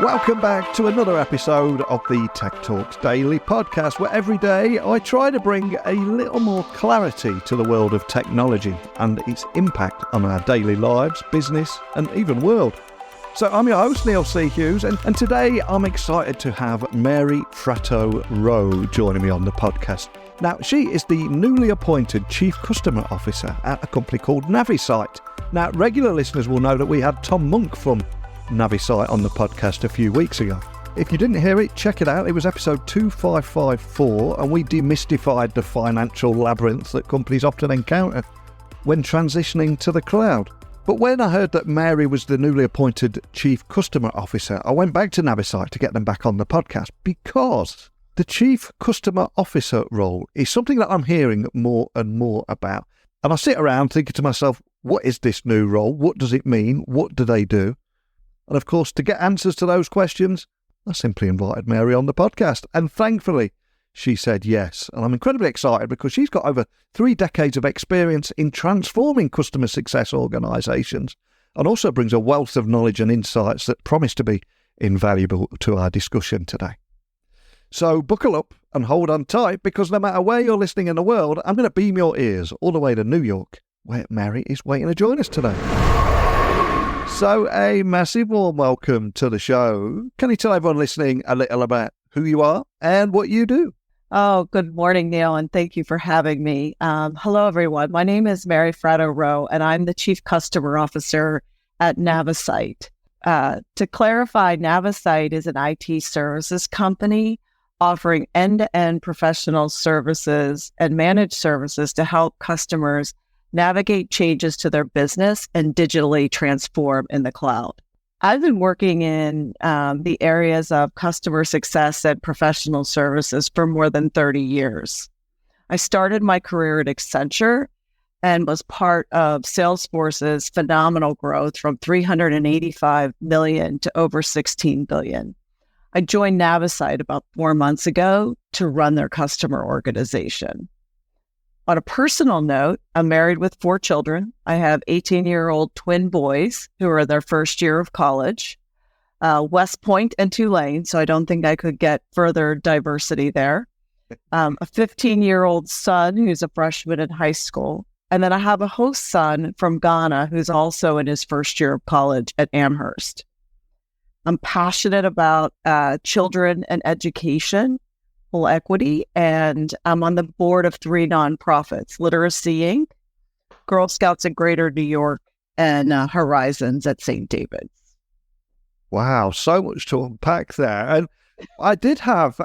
Welcome back to another episode of the Tech Talks Daily podcast, where every day I try to bring a little more clarity to the world of technology and its impact on our daily lives, business and even world. So I'm your host, Neil C. Hughes, and today I'm excited to have Mary Fratto-Rowe joining me on the podcast. Now, she is the newly appointed Chief Customer Officer at a company called Navisite. Now, regular listeners will know that we had Tom Monk from Navisite on the podcast a few weeks ago. If you didn't hear it, check it out. It was episode 2554, and we demystified the financial labyrinth that companies often encounter when transitioning to the cloud. But when I heard that Mary was the newly appointed Chief Customer Officer, I went back to Navisite to get them back on the podcast, because the Chief Customer Officer role is something that I'm hearing more and more about. And I sit around thinking to myself, what is this new role? What does it mean? What do they do? And of course, to get answers to those questions, I simply invited Mary on the podcast. And thankfully, she said yes. And I'm incredibly excited because she's got over 3 decades of experience in transforming customer success organisations, and also brings a wealth of knowledge and insights that promise to be invaluable to our discussion today. So buckle up and hold on tight, because no matter where you're listening in the world, I'm going to beam your ears all the way to New York, where Mary is waiting to join us today. So a massive warm welcome to the show. Can you tell everyone listening a little about who you are and what you do? Oh, good morning, Neil, and thank you for having me. Hello, everyone. My name is Mary Fratto-Rowe, and I'm the Chief Customer Officer at Navisite. To clarify, Navisite is an IT services company offering end-to-end professional services and managed services to help customers navigate changes to their business and digitally transform in the cloud. I've been working in the areas of customer success and professional services for more than 30 years. I started my career at Accenture and was part of Salesforce's phenomenal growth from $385 million to over $16 billion. I joined Navisite about 4 months ago to run their customer organization. On a personal note, I'm married with 4 children. I have 18-year-old twin boys who are in their first year of college, West Point and Tulane, so I don't think I could get further diversity there. A 15-year-old son who's a freshman in high school. And then I have a host son from Ghana who's also in his first year of college at Amherst. I'm passionate about children and education, full equity, and I'm on the board of 3 nonprofits: Literacy Inc., Girl Scouts of Greater New York, and Horizons at St. David's. Wow, so much to unpack there. And I did have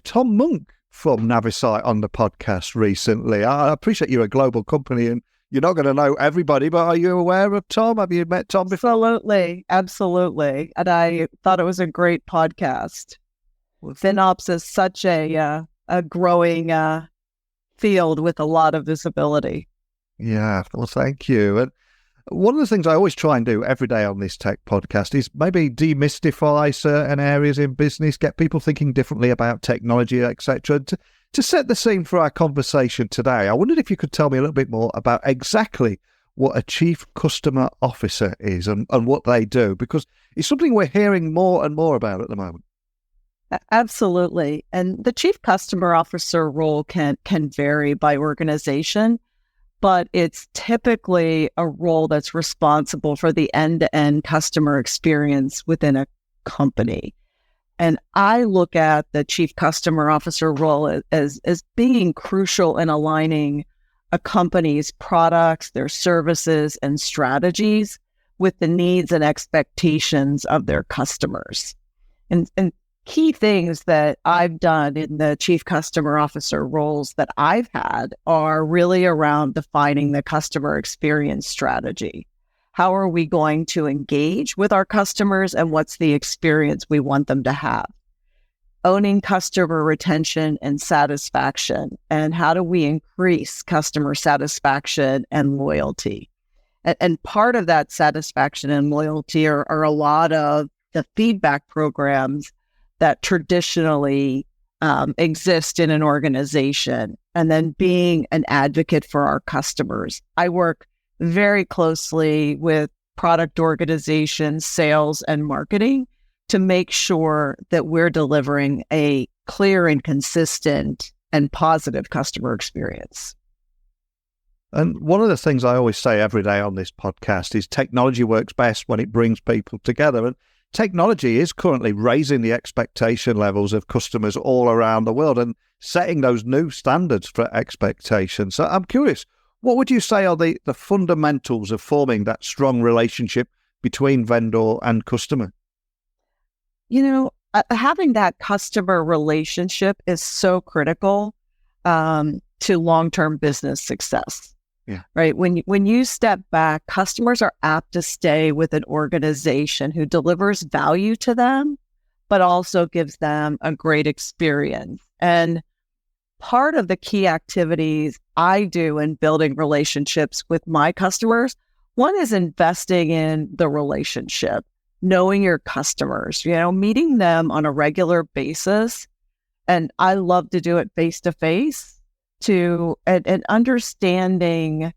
Tom Monk from Navisite on the podcast recently. I appreciate you're a global company and you're not going to know everybody, but are you aware of Tom? Have you met Tom before? Absolutely. And I thought it was a great podcast. FinOps is such a growing field with a lot of visibility. Yeah, well, thank you. And one of the things I always try and do every day on this tech podcast is maybe demystify certain areas in business, get people thinking differently about technology, etc. To set the scene for our conversation today, I wondered if you could tell me a little bit more about exactly what a Chief Customer Officer is and what they do, because it's something we're hearing more and more about at the moment. Absolutely. And the Chief Customer Officer role can vary by organization, but it's typically a role that's responsible for the end-to-end customer experience within a company. And I look at the Chief Customer Officer role as being crucial in aligning a company's products, their services, and strategies with the needs and expectations of their customers. And key things that I've done in the Chief Customer Officer roles that I've had are really around defining the customer experience strategy. How are we going to engage with our customers, and what's the experience we want them to have? Owning customer retention and satisfaction, and how do we increase customer satisfaction and loyalty? And part of that satisfaction and loyalty are a lot of the feedback programs that traditionally exist in an organization, and then being an advocate for our customers. I work very closely with product organizations, sales, and marketing to make sure that we're delivering a clear and consistent and positive customer experience. And one of the things I always say every day on this podcast is technology works best when it brings people together. And technology is currently raising the expectation levels of customers all around the world and setting those new standards for expectations. So I'm curious, what would you say are the fundamentals of forming that strong relationship between vendor and customer? Having that customer relationship is so critical to long-term business success. Yeah. Right. When you step back, customers are apt to stay with an organization who delivers value to them, but also gives them a great experience. And part of the key activities I do in building relationships with my customers, one is investing in the relationship, knowing your customers, meeting them on a regular basis. And I love to do it face to face and understanding,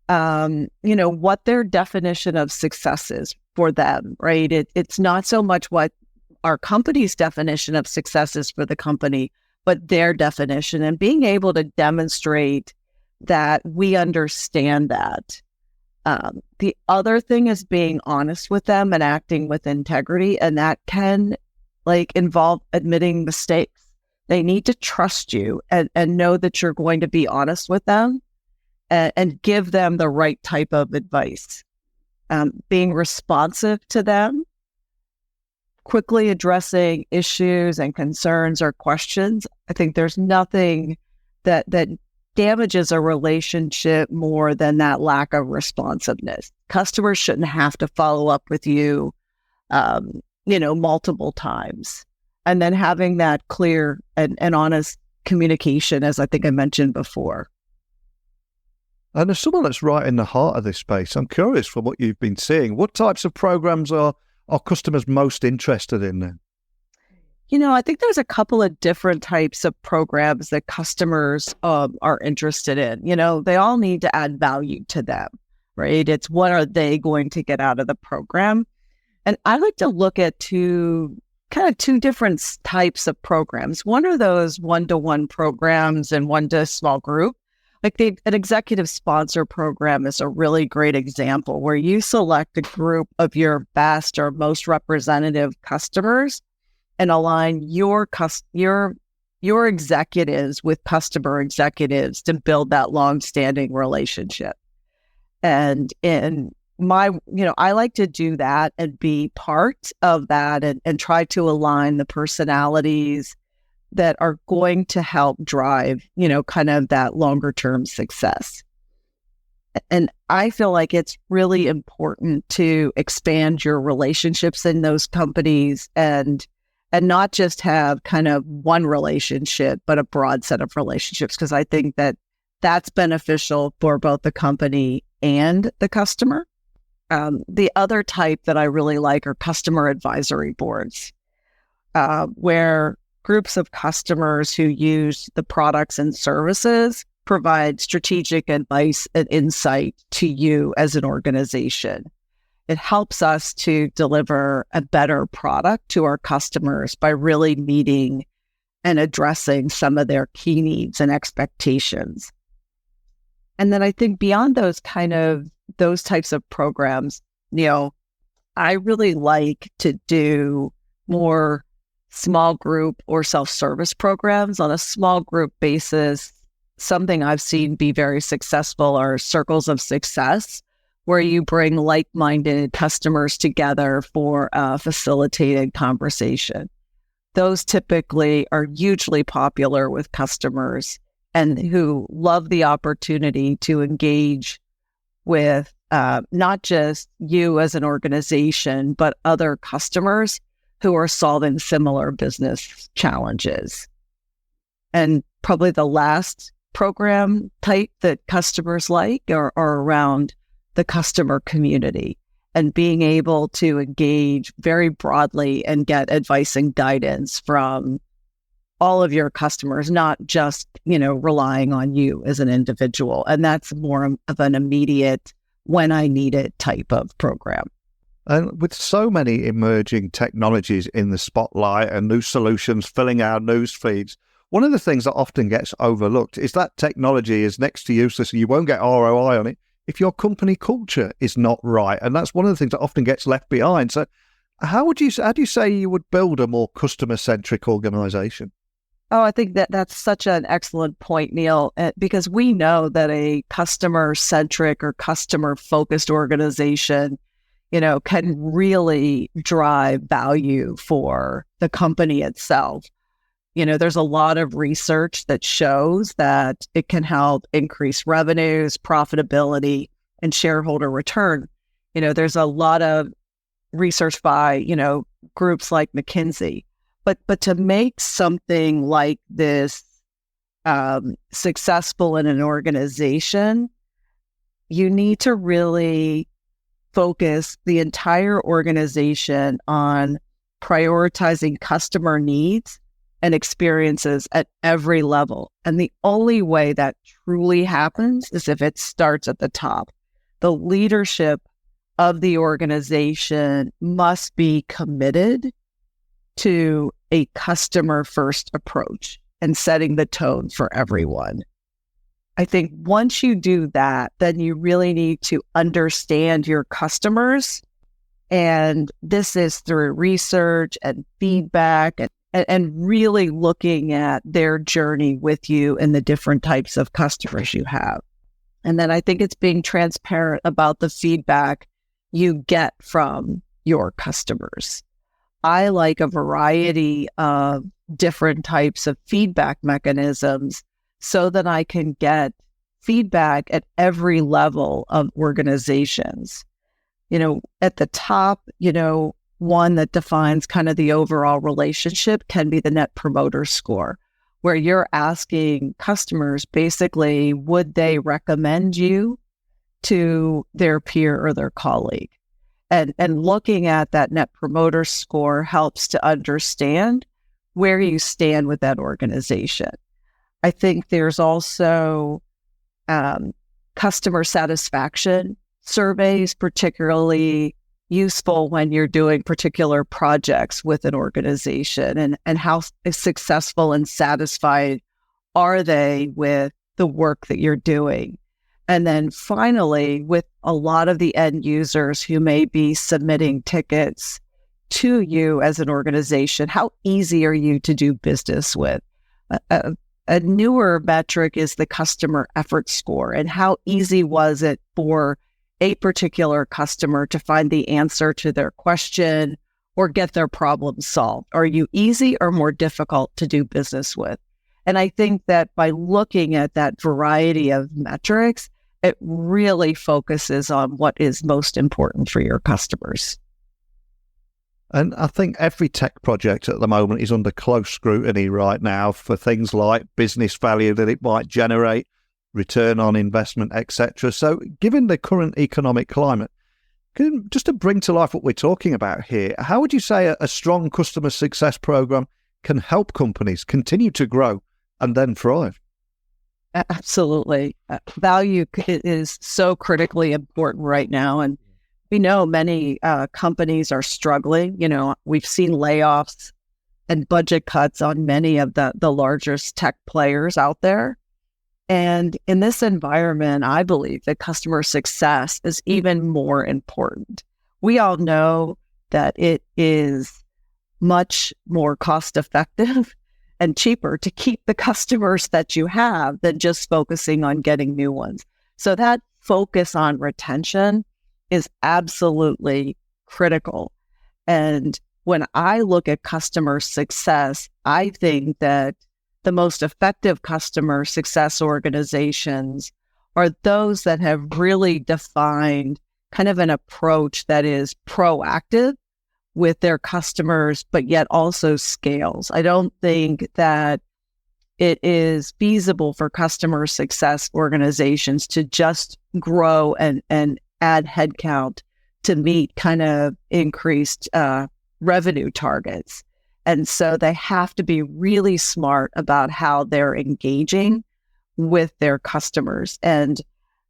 what their definition of success is for them, right? It's not so much what our company's definition of success is for the company, but their definition, and being able to demonstrate that we understand that. The other thing is being honest with them and acting with integrity, and that can involve admitting mistakes. They need to trust you and know that you're going to be honest with them and give them the right type of advice. Being responsive to them, quickly addressing issues and concerns or questions. I think there's nothing that damages a relationship more than that lack of responsiveness. Customers shouldn't have to follow up with you, multiple times. And then having that clear and honest communication, as I think I mentioned before. And as someone that's right in the heart of this space, I'm curious from what you've been seeing, what types of programs are customers most interested in then? I think there's a couple of different types of programs that customers are interested in. They all need to add value to them, right? It's what are they going to get out of the program? And I like to look at two different types of programs. One are those one-to-one programs and one-to-small group. An executive sponsor program is a really great example where you select a group of your best or most representative customers and align your executives with customer executives to build that long-standing relationship. And I like to do that and be part of that and try to align the personalities that are going to help drive, kind of that longer term success. And I feel like it's really important to expand your relationships in those companies and not just have kind of one relationship, but a broad set of relationships, because I think that that's beneficial for both the company and the customer. The other type that I really like are customer advisory boards, where groups of customers who use the products and services provide strategic advice and insight to you as an organization. It helps us to deliver a better product to our customers by really meeting and addressing some of their key needs and expectations. And then I think beyond those types of programs, I really like to do more small group or self-service programs. On a small group basis, something I've seen be very successful are circles of success, where you bring like-minded customers together for a facilitated conversation. Those typically are hugely popular with customers and who love the opportunity to engage with not just you as an organization, but other customers who are solving similar business challenges. And probably the last program type that customers like are around the customer community and being able to engage very broadly and get advice and guidance from all of your customers, not just, relying on you as an individual. And that's more of an immediate, when I need it type of program. And with so many emerging technologies in the spotlight and new solutions filling our news feeds, one of the things that often gets overlooked is that technology is next to useless and you won't get ROI on it if your company culture is not right. And that's one of the things that often gets left behind. So how do you say you would build a more customer-centric organization? Oh, I think that's such an excellent point, Neil, because we know that a customer-centric or customer-focused organization, can really drive value for the company itself. There's a lot of research that shows that it can help increase revenues, profitability, and shareholder return. There's a lot of research by, groups like McKinsey. But to make something like this successful in an organization, you need to really focus the entire organization on prioritizing customer needs and experiences at every level. And the only way that truly happens is if it starts at the top. The leadership of the organization must be committed to a customer-first approach and setting the tone for everyone. I think once you do that, then you really need to understand your customers. And this is through research and feedback and really looking at their journey with you and the different types of customers you have. And then I think it's being transparent about the feedback you get from your customers. I like a variety of different types of feedback mechanisms so that I can get feedback at every level of organizations. At the top, one that defines kind of the overall relationship can be the Net Promoter Score, where you're asking customers basically, would they recommend you to their peer or their colleague? And looking at that Net Promoter Score helps to understand where you stand with that organization. I think there's also customer satisfaction surveys, particularly useful when you're doing particular projects with an organization, and how successful and satisfied are they with the work that you're doing. And then finally, with a lot of the end users who may be submitting tickets to you as an organization, how easy are you to do business with? A newer metric is the customer effort score, and how easy was it for a particular customer to find the answer to their question or get their problem solved? Are you easy or more difficult to do business with? And I think that by looking at that variety of metrics, it really focuses on what is most important for your customers. And I think every tech project at the moment is under close scrutiny right now for things like business value that it might generate, return on investment, etc. So given the current economic climate, just to bring to life what we're talking about here, how would you say a strong customer success program can help companies continue to grow and then thrive? Absolutely. Value is so critically important right now. And we know many companies are struggling. We've seen layoffs and budget cuts on many of the largest tech players out there. And in this environment, I believe that customer success is even more important. We all know that it is much more cost effective and cheaper to keep the customers that you have than just focusing on getting new ones. So that focus on retention is absolutely critical. And when I look at customer success, I think that the most effective customer success organizations are those that have really defined kind of an approach that is proactive with their customers, but yet also scales. I don't think that it is feasible for customer success organizations to just grow and add headcount to meet kind of increased revenue targets. And so they have to be really smart about how they're engaging with their customers. And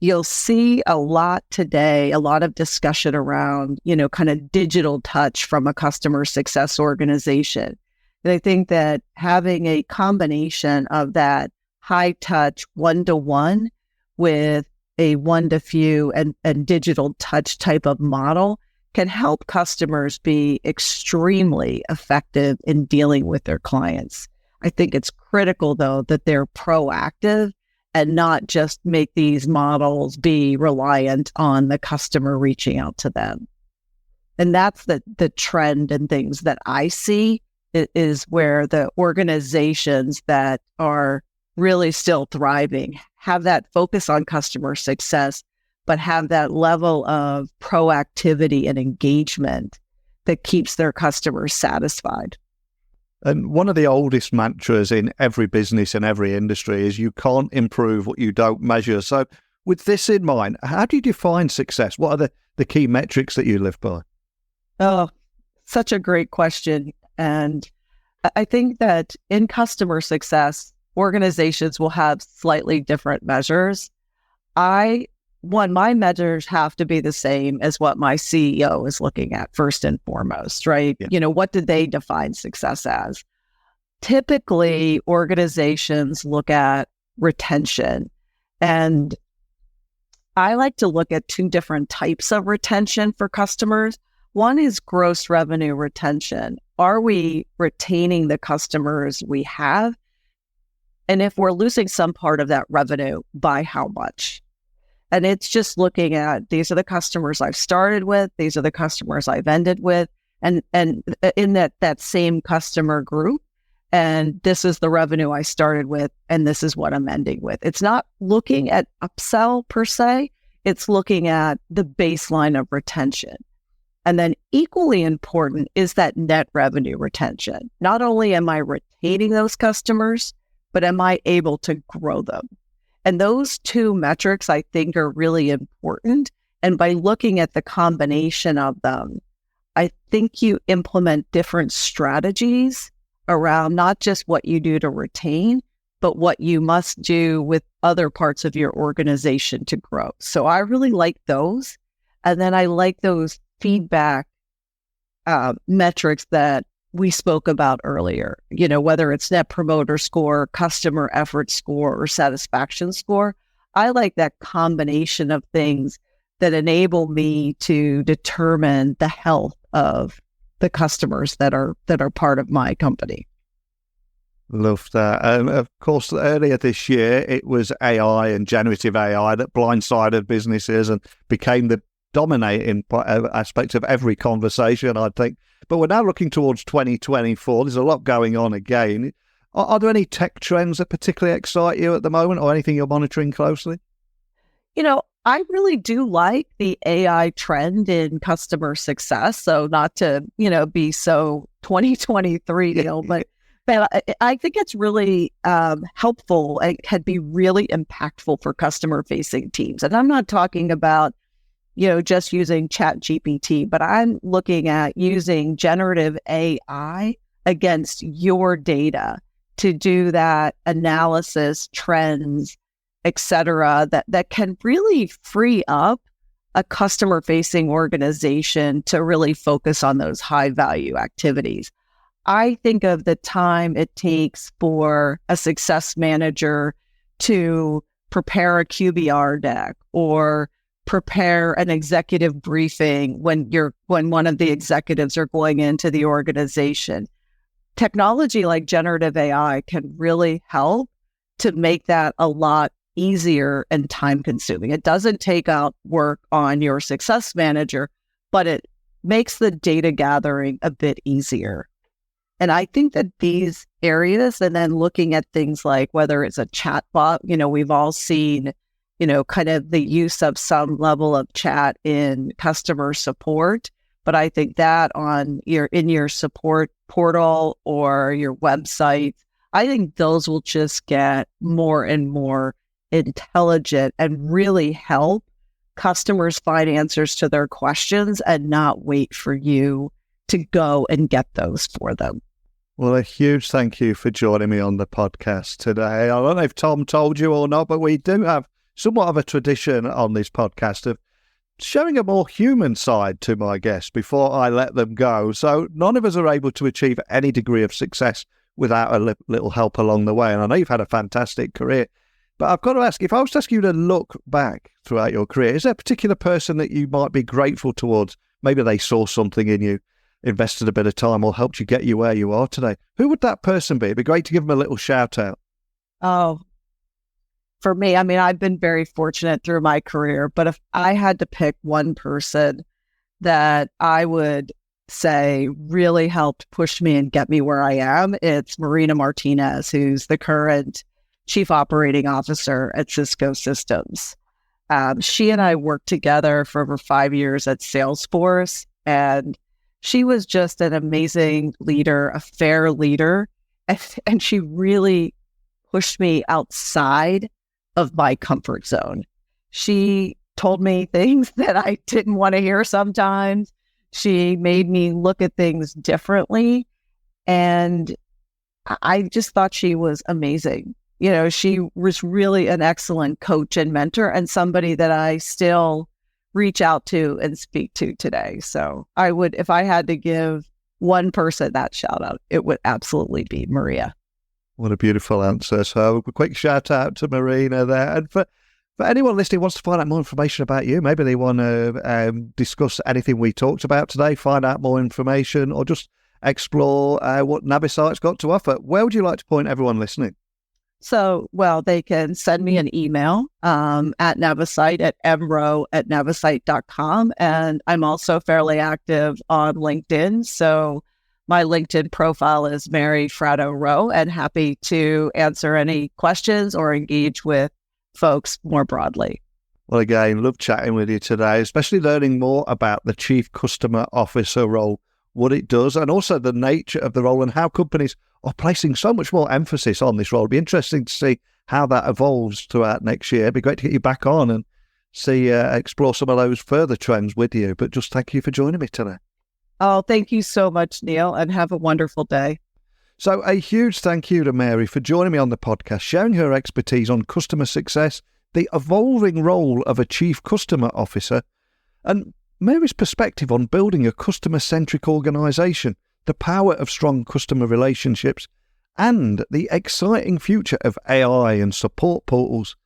you'll see a lot today, a lot of discussion around, kind of digital touch from a customer success organization. And I think that having a combination of that high touch one-to-one with a one-to-few and digital touch type of model can help customers be extremely effective in dealing with their clients. I think it's critical, though, that they're proactive and not just make these models be reliant on the customer reaching out to them. And that's the trend and things that I see is where the organizations that are really still thriving have that focus on customer success, but have that level of proactivity and engagement that keeps their customers satisfied. And one of the oldest mantras in every business and every industry is you can't improve what you don't measure. So with this in mind, how do you define success? What are the key metrics that you live by? Oh, such a great question. And I think that in customer success, organizations will have slightly different measures. My measures have to be the same as what my CEO is looking at first and foremost, right? Yeah. What do they define success as? Typically, organizations look at retention. And I like to look at two different types of retention for customers. One is gross revenue retention. Are we retaining the customers we have? And if we're losing some part of that revenue, by how much? And it's just looking at, these are the customers I've started with, these are the customers I've ended with, and in that same customer group, and this is the revenue I started with, and this is what I'm ending with. It's not looking at upsell per se, it's looking at the baseline of retention. And then equally important is that net revenue retention. Not only am I retaining those customers, but am I able to grow them? And those two metrics, I think, are really important. And by looking at the combination of them, I think you implement different strategies around not just what you do to retain, but what you must do with other parts of your organization to grow. So I really like those. And then I like those feedback metrics that we spoke about earlier, whether it's net promoter score, customer effort score, or satisfaction score. I like that combination of things that enable me to determine the health of the customers that are part of my company. Love that. And of course, earlier this year, it was AI and generative AI that blindsided businesses and became the dominating aspect of every conversation, I think. But we're now looking towards 2024. There's a lot going on again. Are there any tech trends that particularly excite you at the moment, or anything you're monitoring closely? I really do like the AI trend in customer success. So not to, be so 2023, but I think it's really helpful and can be really impactful for customer-facing teams. And I'm not talking about just using ChatGPT, but I'm looking at using generative AI against your data to do that analysis, trends, et cetera, that can really free up a customer-facing organization to really focus on those high-value activities. I think of the time it takes for a success manager to prepare a QBR deck or prepare an executive briefing when one of the executives are going into the organization. Technology like generative AI can really help to make that a lot easier and time consuming. It doesn't take out work on your success manager, but it makes the data gathering a bit easier. And I think that these areas, and then looking at things like whether it's a chat bot, we've all seen kind of the use of some level of chat in customer support. But I think that in your support portal or your website, I think those will just get more and more intelligent and really help customers find answers to their questions and not wait for you to go and get those for them. Well, a huge thank you for joining me on the podcast today. I don't know if Tom told you or not, but we do have somewhat of a tradition on this podcast of showing a more human side to my guests before I let them go. So none of us are able to achieve any degree of success without a little help along the way. And I know you've had a fantastic career, but I've got to ask, if I was to ask you to look back throughout your career, is there a particular person that you might be grateful towards? Maybe they saw something in you, invested a bit of time, or helped you get you where you are today. Who would that person be? It'd be great to give them a little shout out. Oh, for me, I mean, I've been very fortunate through my career, but if I had to pick one person that I would say really helped push me and get me where I am, it's Marina Martinez, who's the current Chief Operating Officer at Cisco Systems. She and I worked together for over 5 years at Salesforce, and she was just an amazing leader, a fair leader, and she really pushed me outside of my comfort zone. She told me things that I didn't want to hear sometimes. She made me look at things differently, and I just thought she was amazing. You know, she was really an excellent coach and mentor, and somebody that I still reach out to and speak to today. So I would, if I had to give one person that shout out, it would absolutely be Maria. What a beautiful answer. So a quick shout out to Marina there. And for anyone listening who wants to find out more information about you, maybe they want to discuss anything we talked about today, find out more information, or just explore what Navisite's got to offer, where would you like to point everyone listening? So, well, they can send me an email at Navisite at mrowe@navisite.com. And I'm also fairly active on LinkedIn. So my LinkedIn profile is Mary Fratto Rowe, and happy to answer any questions or engage with folks more broadly. Well, again, love chatting with you today, especially learning more about the Chief Customer Officer role, what it does, and also the nature of the role and how companies are placing so much more emphasis on this role. It'll be interesting to see how that evolves throughout next year. It'd be great to get you back on and see, explore some of those further trends with you. But just thank you for joining me today. Oh, thank you so much, Neil, and have a wonderful day. So a huge thank you to Mary for joining me on the podcast, sharing her expertise on customer success, the evolving role of a Chief Customer Officer, and Mary's perspective on building a customer-centric organisation, the power of strong customer relationships, and the exciting future of AI and support portals.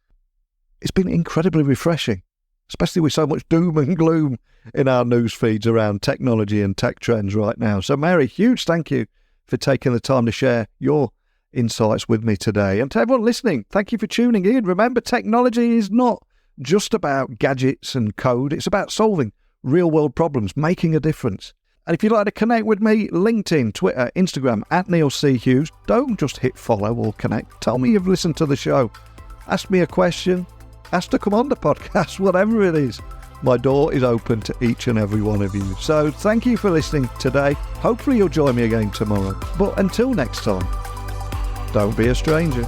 It's been incredibly refreshing, especially with so much doom and gloom in our news feeds around technology and tech trends right now. So Mary, huge thank you for taking the time to share your insights with me today. And to everyone listening, thank you for tuning in. Remember, technology is not just about gadgets and code. It's about solving real-world problems, making a difference. And if you'd like to connect with me, LinkedIn, Twitter, Instagram, @Neil C. Hughes. Don't just hit follow or connect. Tell me you've listened to the show. Ask me a question. Ask to come on the podcast, whatever it is. My door is open to each and every one of you. So thank you for listening today. Hopefully you'll join me again tomorrow. But until next time, don't be a stranger.